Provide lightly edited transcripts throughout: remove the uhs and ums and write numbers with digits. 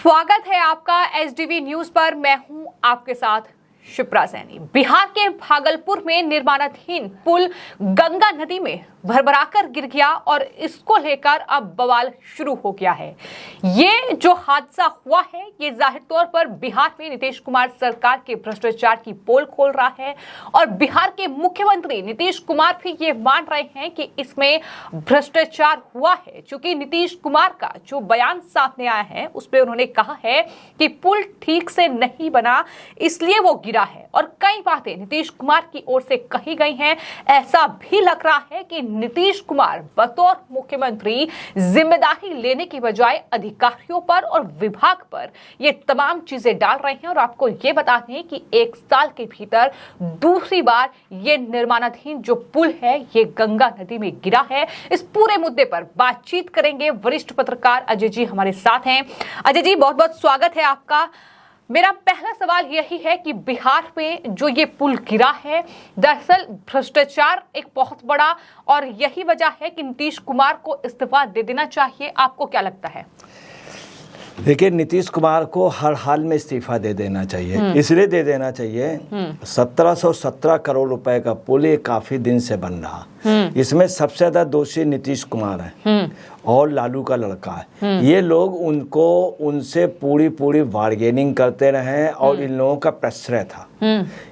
स्वागत है आपका एसडीवी न्यूज पर। मैं हूं आपके साथ शिप्रा सैनी। बिहार के भागलपुर में निर्माणाधीन पुल गंगा नदी में भरभराकर गिर गया और इसको लेकर अब बवाल शुरू हो गया है। ये जो हादसा हुआ है ये जाहिर तौर पर बिहार में नीतीश कुमार सरकार के भ्रष्टाचार की पोल खोल रहा है और बिहार के मुख्यमंत्री नीतीश कुमार भी ये मान रहे हैं कि इसमें भ्रष्टाचार हुआ है। चूंकि नीतीश कुमार का जो बयान सामने आया है उसमें उन्होंने कहा है कि पुल ठीक से नहीं बना इसलिए वो गिरा है और कई बातें नीतीश कुमार की ओर से कही गई हैं। ऐसा भी लग रहा है कि नीतीश कुमार बतौर मुख्यमंत्री जिम्मेदारी लेने की बजाय अधिकारियों पर और विभाग पर ये तमाम चीजें डाल रहे हैं। और आपको ये बता दें कि एक साल के भीतर दूसरी बार ये निर्माणाधीन जो पुल है ये गंगा नदी में गिरा है। इस पूरे मुद्दे पर बातचीत करेंगे। वरिष्ठ पत्रकार अजय जी हमारे साथ हैं। अजय जी बहुत बहुत स्वागत है आपका। मेरा पहला सवाल यही है कि बिहार में जो ये पुल गिरा है दरअसल भ्रष्टाचार एक बहुत बड़ा और यही वजह है कि नीतीश कुमार को इस्तीफा दे देना चाहिए। आपको क्या लगता है? देखिए, नीतीश कुमार को हर हाल में इस्तीफा दे देना चाहिए। इसलिए दे देना चाहिए 1717 करोड़ रुपए का पुल ये काफी दिन से बन रहा। इसमें सबसे ज्यादा दोषी नीतीश कुमार है और लालू का लड़का है। ये लोग उनसे पूरी बार्गेनिंग करते रहे और इन लोगों का प्रश्रय था।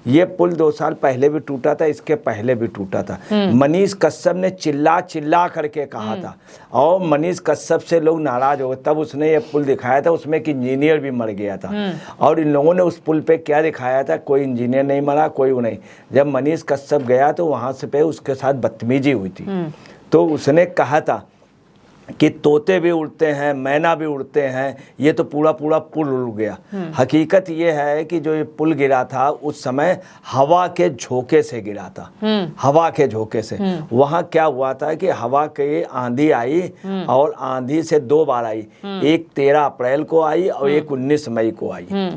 ये पुल 2 साल पहले भी टूटा था, इसके पहले भी टूटा था। मनीष कश्यप ने चिल्ला करके कहा था और मनीष कश्यप से लोग नाराज हो गए। तब उसने ये पुल दिखाया था, उसमें एक इंजीनियर भी मर गया था और इन लोगों ने उस पुल पे क्या दिखाया था, कोई इंजीनियर नहीं मरा, कोई वो नहीं। जब मनीष कश्यप गया तो वहां से पे उसके साथ बदतमीजी हुई थी। तो उसने कहा था कि तोते भी उड़ते हैं, मैना भी उड़ते हैं, ये तो पूरा पुल उड़ गया। हकीकत ये है कि जो ये पुल गिरा था उस समय हवा के झोंके से गिरा था। हवा के झोंके से वहाँ क्या हुआ था कि हवा की आंधी आई और आंधी से 2 बार आई। एक 13 अप्रैल को आई और एक 19 मई को आई।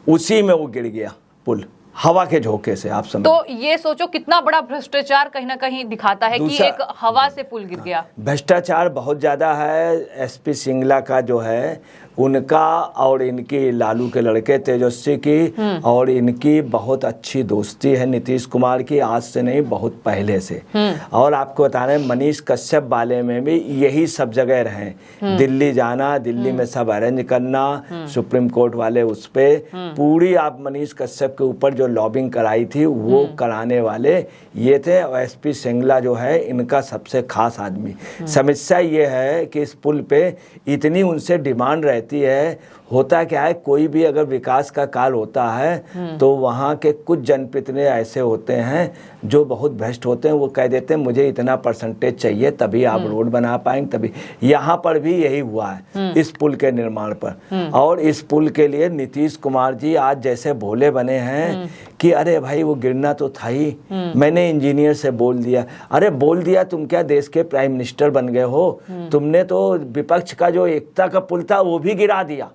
उसी में वो गिर गया पुल हवा के झोंके से। आप समझ तो ये सोचो कितना बड़ा भ्रष्टाचार कहीं ना कहीं दिखाता है कि एक हवा से पुल गिर गया। भ्रष्टाचार बहुत ज्यादा है। एसपी सिंगला का जो है उनका और इनकी लालू के लड़के तेजस्वी की और इनकी बहुत अच्छी दोस्ती है नीतीश कुमार की, आज से नहीं बहुत पहले से। और आपको बता रहे हैं मनीष कश्यप वाले में भी यही सब जगह रहे। दिल्ली जाना, दिल्ली में सब अरेंज करना, सुप्रीम कोर्ट वाले उस पे पूरी आप मनीष कश्यप के ऊपर जो लॉबिंग कराई थी वो कराने वाले ये थे। और एसपी सिंगला जो है इनका सबसे खास आदमी। समस्या ये है कि इस पुल पे इतनी उनसे डिमांड रहती है। होता क्या है, कोई भी अगर विकास का काल होता है तो वहाँ के कुछ जनप्रतिनिधि ऐसे होते हैं जो बहुत भ्रष्ट होते हैं। वो कह देते हैं मुझे इतना परसेंटेज चाहिए तभी आप रोड बना पाएंगे। तभी यहाँ पर भी यही हुआ है इस पुल के निर्माण पर। और इस पुल के लिए नीतीश कुमार जी आज जैसे भोले बने हैं कि अरे भाई वो गिरना तो था ही, मैंने इंजीनियर से बोल दिया। अरे बोल दिया, तुम क्या देश के प्राइम मिनिस्टर बन गए हो? तुमने तो विपक्ष का जो एकता का पुल था वो भी गिरा दिया।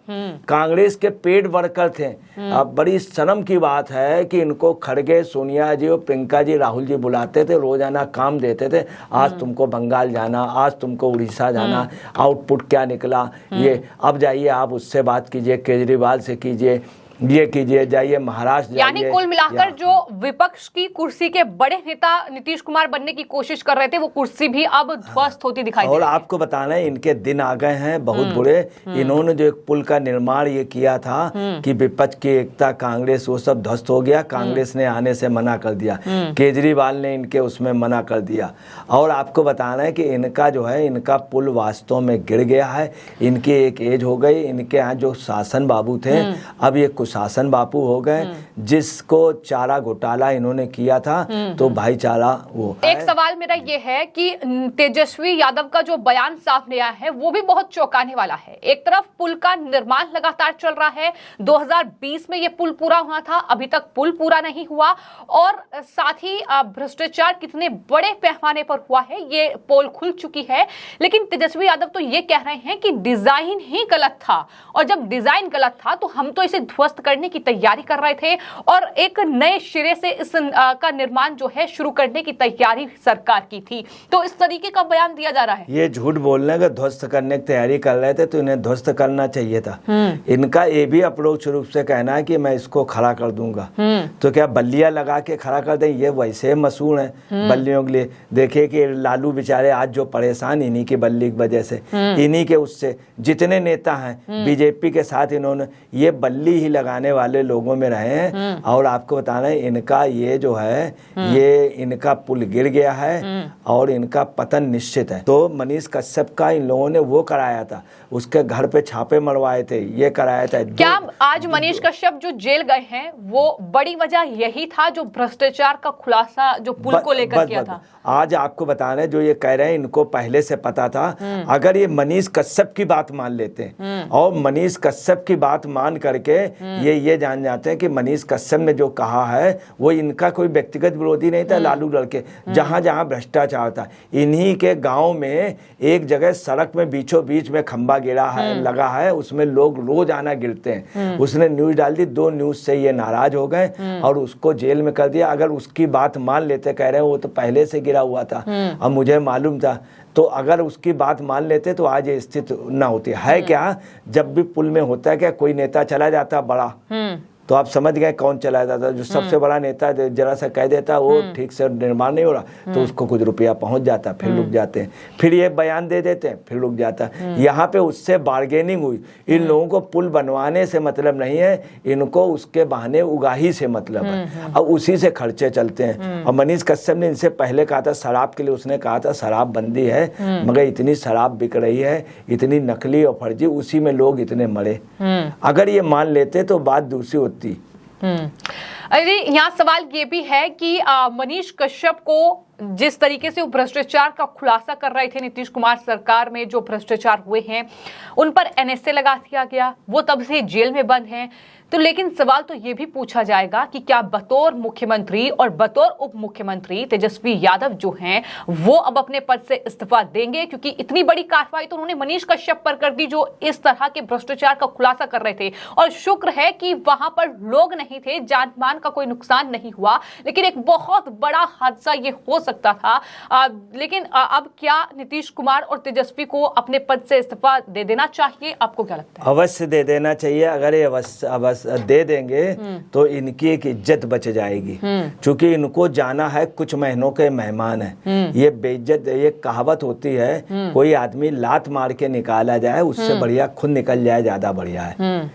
कांग्रेस के पेड वर्कर थे। अब बड़ी शर्म की बात है कि इनको खड़गे, सोनिया जी और प्रियंका जी, राहुल जी बुलाते थे, रोजाना काम देते थे। आज तुमको बंगाल जाना, आज तुमको उड़ीसा जाना, आउटपुट क्या निकला ये। अब जाइए आप उससे बात कीजिए, केजरीवाल से कीजिए, ये कीजिए, जाइए महाराष्ट्र जाइए। यानी कुल मिलाकर जो विपक्ष की कुर्सी के बड़े नेता नीतीश कुमार बनने की कोशिश कर रहे थे वो कुर्सी भी अब ध्वस्त होती दिखाई दे रही है। और आपको बताना है इनके दिन आ गए हैं बहुत बुरे। इन्होंने जो एक पुल का निर्माण ये किया था कि विपक्ष की एकता, कांग्रेस, वो सब ध्वस्त हो गया। कांग्रेस ने आने से मना कर दिया, केजरीवाल ने इनके उसमें मना कर दिया। और आपको बताना है कि इनका जो है इनका पुल वास्तव में गिर गया है। इनकी एक एज हो गई। इनके यहाँ जो शासन बाबू थे अब ये शासन बापू हो गए। जिसको चारा घोटाला इन्होंने किया था तो भाईचारा वो। एक सवाल मेरा ये है कि तेजस्वी यादव का जो बयान सामने आया है वो भी बहुत चौंकाने वाला है। एक तरफ पुल का निर्माण लगातार चल रहा है, 2020 में ये पुल पूरा हुआ था, अभी तक पुल पूरा नहीं हुआ। और साथ ही भ्रष्टाचार कितने बड़े पैमाने पर हुआ है ये पोल खुल चुकी है। लेकिन तेजस्वी यादव तो ये कह रहे हैं कि डिजाइन ही गलत था और जब डिजाइन गलत था तो हम तो इसे ध्वस्त ध्वस्त करने की तैयारी कर रहे थे और एक नए सिरे से इस का निर्माण जो है शुरू करने की तैयारी सरकार की थी। तो इस तरीके का बयान दिया जा रहा है। ये झूठ बोलने का, ध्वस्त करने की तैयारी कर रहे थे तो इन्हें ध्वस्त करना चाहिए था। इनका ये भी अप्रोच रूप से कहना है कि मैं इसको खड़ा कर दूंगा। तो क्या बल्लियां लगा के खड़ा कर दें? ये वैसे मशहूर है बल्लियों के लिए। देखिए कि लालू बेचारे आज जो परेशान इन्हीं की बल्ली की वजह से, इन्हीं के उससे जितने नेता हैं बीजेपी के साथ इन्होंने ये बल्ली ही लगाने वाले लोगों में रहे हैं। और आपको बताना है इनका ये जो है ये इनका पुल गिर गया है और इनका पतन निश्चित है। तो मनीष कश्यप का इन लोगों ने वो कराया था, उसके घर पे छापे मरवाए थे, ये कराया था। क्या आज मनीष कश्यप जो जेल गए हैं वो बड़ी वजह यही था जो भ्रष्टाचार का खुलासा जो पुल को लेकर किया था? आज आपको बताना है जो ये कह रहे हैं इनको पहले से पता था। अगर ये मनीष कश्यप की बात मान लेते हैं और मनीष कश्यप की बात मान करके ये जान जाते हैं कि मनीष कश्यप ने जो कहा है वो इनका कोई व्यक्तिगत विरोधी नहीं था। लालू लड़के जहां जहां भ्रष्टाचार था, इन्हीं के गांव में एक जगह सड़क में बीचों बीच में खंबा गिरा है, लगा है, उसमें लोग रोज आना गिरते हैं। उसने न्यूज डाल दी, 2 न्यूज से ये नाराज हो गए और उसको जेल में कर दिया। अगर उसकी बात मान लेते, कह रहे हैं वो तो पहले से गिरा हुआ था और मुझे मालूम था, तो अगर उसकी बात मान लेते तो आज ये स्थिति ना होती है। क्या जब भी पुल में होता है क्या कोई नेता चला जाता बड़ा तो आप समझ गए कौन चला जाता, जो सबसे बड़ा नेता जरा सा कह देता वो ठीक से निर्माण नहीं हो रहा तो उसको कुछ रुपया पहुंच जाता, फिर रुक जाते हैं, फिर ये बयान दे देते हैं, फिर रुक जाता है। यहाँ पे उससे बार्गेनिंग हुई। इन लोगों को पुल बनवाने से मतलब नहीं है, इनको उसके बहाने उगाही से मतलब है और उसी से खर्चे चलते हैं। और मनीष कश्यप ने इनसे पहले कहा था शराब के लिए, उसने कहा था शराब बंदी है, मगर इतनी शराब बिक रही है, इतनी नकली और फर्जी, उसी में लोग इतने मरे। अगर ये मान लेते तो बात दूसरी होती। अरे यहाँ सवाल ये भी है कि मनीष कश्यप को जिस तरीके से वो भ्रष्टाचार का खुलासा कर रहे थे, नीतीश कुमार सरकार में जो भ्रष्टाचार हुए हैं उन पर एनएसए लगा दिया गया, वो तब से जेल में बंद हैं। तो लेकिन सवाल तो ये भी पूछा जाएगा कि क्या बतौर मुख्यमंत्री और बतौर उप मुख्यमंत्री तेजस्वी यादव जो हैं वो अब अपने पद से इस्तीफा देंगे? क्योंकि इतनी बड़ी कार्रवाई तो उन्होंने मनीष कश्यप पर कर दी जो इस तरह के भ्रष्टाचार का खुलासा कर रहे थे। और शुक्र है कि वहां पर लोग नहीं थे, जान मान का कोई नुकसान नहीं हुआ, लेकिन एक बहुत बड़ा हादसा ये हो सकता था। लेकिन अब क्या नीतीश कुमार और तेजस्वी को अपने पद से इस्तीफा दे देना चाहिए? आपको क्या लगता है? अवश्य दे देना चाहिए। अगर ये अवश्य दे देंगे तो इनकी एक इज्जत बच जाएगी, क्योंकि इनको जाना है कुछ महीनों के मेहमान है। ये बेइज्जत, ये कहावत होती है कोई आदमी लात मार के निकाला जाए उससे बढ़िया खुद निकल जाए, ज्यादा बढ़िया है।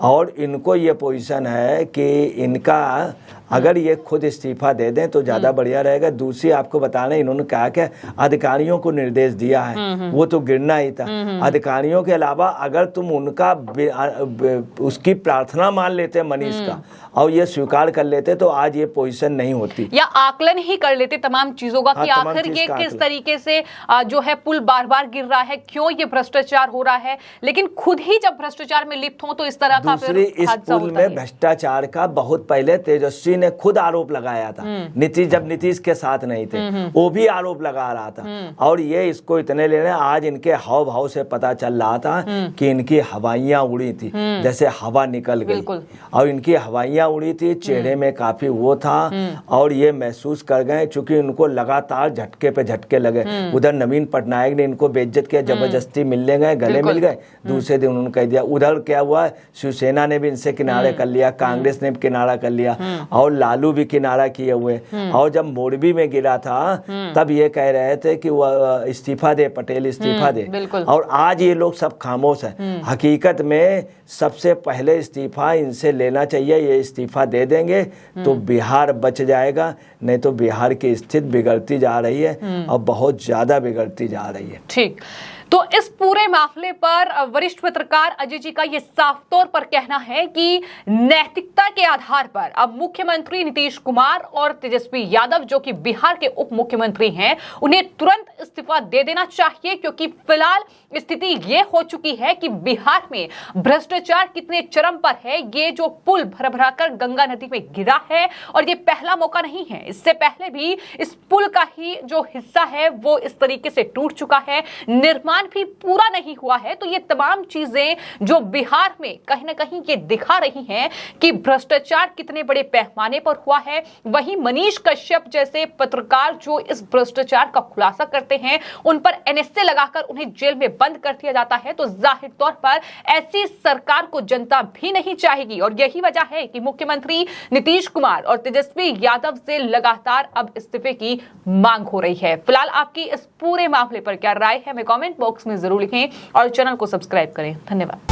और इनको ये पोजीशन है कि इनका अगर ये खुद इस्तीफा दे दें तो ज्यादा बढ़िया रहेगा। दूसरी आपको बताना, इन्होंने कहा कि अधिकारियों को निर्देश दिया है, वो तो गिरना ही था। अधिकारियों के अलावा अगर तुम उनका उसकी प्रार्थना मान लेते मनीष का और ये स्वीकार कर लेते तो आज ये पोजीशन नहीं होती, या आकलन ही कर लेते तमाम चीजों का कि आखिर ये किस तरीके से जो है पुल बार बार गिर रहा है, क्यों ये भ्रष्टाचार हो रहा है। लेकिन खुद ही जब भ्रष्टाचार में लिप्त हो तो इस तरह का दूसरी इस पुल में भ्रष्टाचार का बहुत पहले तेजस्वी ने खुद आरोप लगाया था। जब नीतीश के साथ नहीं थे वो भी आरोप लगा रहा था। और ये इसको इतने लेने, आज इनके हाव भाव से पता चल रहा था कि इनकी हवाइयां उड़ी थी, जैसे हवा निकल गई और इनकी हवाइयां उड़ी थी, चेहरे में काफी वो था और ये महसूस कर गए चूंकि इनको लगातार झटके पे झटके लगे। उधर नवीन पटनायक ने इनको बेइज्जत किया, जबरदस्ती मिलने गए, गले मिल गए, दूसरे दिन उन्होंने कह दिया। उधर क्या हुआ, शिवसेना ने भी इनसे किनारे कर लिया, कांग्रेस ने भी किनारा कर लिया और लालू भी किनारा किए हुए। और जब मोरबी में गिरा था तब ये कह रहे थे कि वो इस्तीफा दे, पटेल इस्तीफा दे, और आज ये लोग सब खामोश हैं। हकीकत में सबसे पहले इस्तीफा इनसे लेना चाहिए। ये इस्तीफा दे देंगे तो बिहार बच जाएगा, नहीं तो बिहार की स्थिति बिगड़ती जा रही है और बहुत ज्यादा बिगड़ती जा रही है। ठीक, तो इस पूरे मामले पर वरिष्ठ पत्रकार अजय जी का यह साफ तौर पर कहना है कि नैतिकता के आधार पर अब मुख्यमंत्री नीतीश कुमार और तेजस्वी यादव जो कि बिहार के उप मुख्यमंत्री हैं, उन्हें तुरंत इस्तीफा दे देना चाहिए, क्योंकि फिलहाल स्थिति ये हो चुकी है कि बिहार में भ्रष्टाचार कितने चरम पर है। ये जो पुल भर भराकर गंगा नदी में गिरा है, और ये पहला मौका नहीं है, इससे पहले भी इस पुल का ही जो हिस्सा है वो इस तरीके से टूट चुका है, निर्माण भी पूरा नहीं हुआ है। तो ये तमाम चीजें जो बिहार में कहीं ना कहीं ये दिखा रही हैं कि भ्रष्टाचार कितने बड़े पैमाने पर हुआ है। वहीं मनीष कश्यप जैसे पत्रकार जो इस भ्रष्टाचार का खुलासा करते हैं, उन पर एनएसए लगाकर उन्हें जेल में बंद कर दिया जाता है। तो जाहिर तौर पर ऐसी सरकार को जनता भी नहीं चाहेगी, और यही वजह है कि मुख्यमंत्री नीतीश कुमार और तेजस्वी यादव से लगातार अब इस्तीफे की मांग हो रही है। फिलहाल आपकी इस पूरे मामले पर क्या राय है, हमें कमेंट बॉक्स में जरूर लिखें और चैनल को सब्सक्राइब करें। धन्यवाद।